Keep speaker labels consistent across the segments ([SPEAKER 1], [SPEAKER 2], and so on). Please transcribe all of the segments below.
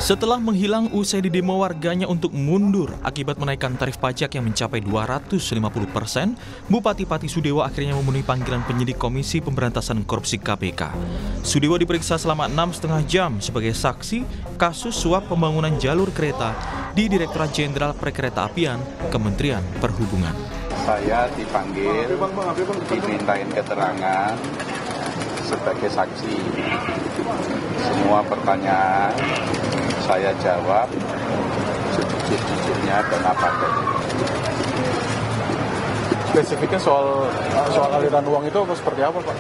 [SPEAKER 1] Setelah menghilang usai didemo warganya untuk mundur akibat menaikkan tarif pajak yang mencapai 250%, Bupati Pati Sudewo akhirnya memenuhi panggilan penyidik Komisi Pemberantasan Korupsi KPK. Sudewo diperiksa selama 6,5 jam sebagai saksi kasus suap pembangunan jalur kereta di Direktorat Jenderal Perkeretaapian Kementerian Perhubungan.
[SPEAKER 2] Saya dipanggil, dimintain keterangan sebagai saksi. Semua pertanyaan saya jawab sejujur-jujurnya dan apa adanya.
[SPEAKER 3] Spesifiknya soal aliran uang itu seperti apa, Pak?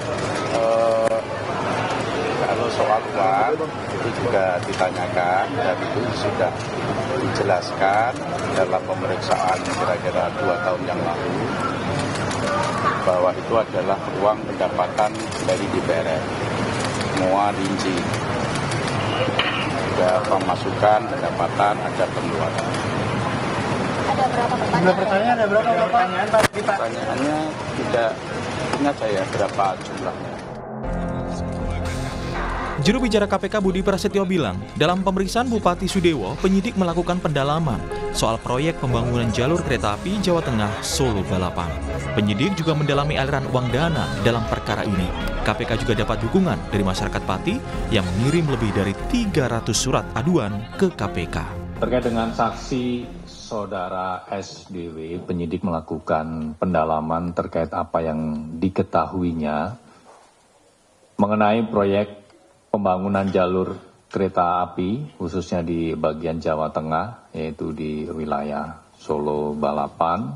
[SPEAKER 2] Kalau soal uang itu juga ditanyakan dan itu sudah dijelaskan dalam pemeriksaan kira-kira 2 tahun yang lalu bahwa itu adalah uang pendapatan dari DPR. Semua rinci. Ada pemasukan, pendapatan, ada pengeluaran.
[SPEAKER 4] Ada berapa pertanyaan? Ada berapa pertanyaan, Pak?
[SPEAKER 2] Pertanyaannya tidak ingat saya berapa jumlahnya.
[SPEAKER 1] Juru bicara KPK Budi Prasetyo bilang, dalam pemeriksaan Bupati Sudewo, penyidik melakukan pendalaman soal proyek pembangunan jalur kereta api Jawa Tengah Solo Balapan. Penyidik juga mendalami aliran uang dana dalam perkara ini. KPK juga dapat dukungan dari masyarakat Pati yang mengirim lebih dari 300 surat aduan ke KPK.
[SPEAKER 5] Terkait dengan saksi Saudara SDW, penyidik melakukan pendalaman terkait apa yang diketahuinya mengenai proyek pembangunan jalur kereta api, khususnya di bagian Jawa Tengah, yaitu di wilayah Solo Balapan,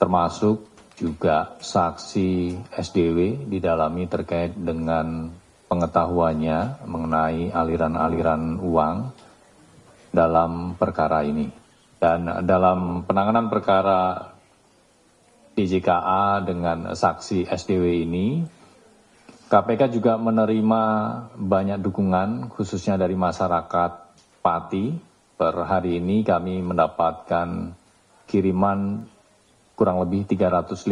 [SPEAKER 5] termasuk juga saksi SDW didalami terkait dengan pengetahuannya mengenai aliran-aliran uang dalam perkara ini. Dan dalam penanganan perkara DJKA dengan saksi SDW ini, KPK juga menerima banyak dukungan khususnya dari masyarakat Pati. Per hari ini kami mendapatkan kiriman kurang lebih 350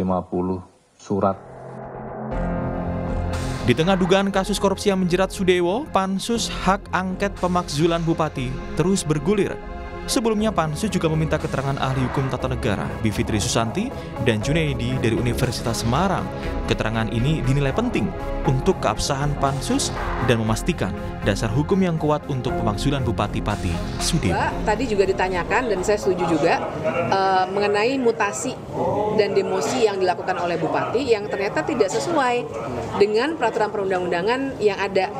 [SPEAKER 5] surat.
[SPEAKER 1] Di tengah dugaan kasus korupsi yang menjerat Sudewo, Pansus Hak Angket Pemakzulan Bupati terus bergulir. Sebelumnya Pansus juga meminta keterangan ahli hukum tata negara Bivitri Susanti dan Junaidi dari Universitas Semarang. Keterangan ini dinilai penting untuk keabsahan Pansus dan memastikan dasar hukum yang kuat untuk pemakzulan Bupati Pati Sudewo.
[SPEAKER 6] Tadi juga ditanyakan dan saya setuju juga mengenai mutasi dan demosi yang dilakukan oleh Bupati yang ternyata tidak sesuai dengan peraturan perundang-undangan yang ada.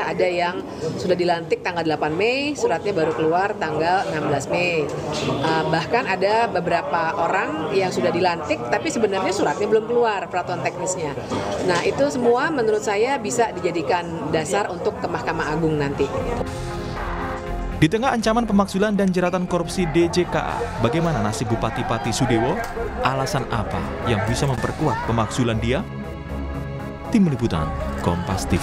[SPEAKER 6] Ada yang sudah dilantik tanggal 8 Mei, suratnya baru keluar tanggal 16 Mei. Bahkan ada beberapa orang yang sudah dilantik tapi sebenarnya suratnya belum keluar, peraturan teknisnya. Nah, itu semua menurut saya bisa dijadikan dasar untuk ke Mahkamah Agung nanti.
[SPEAKER 1] Di tengah ancaman pemakzulan dan jeratan korupsi DJKA, bagaimana nasib Bupati Pati Sudewo? Alasan apa yang bisa memperkuat pemakzulan dia? Tim Liputan Kompas TV.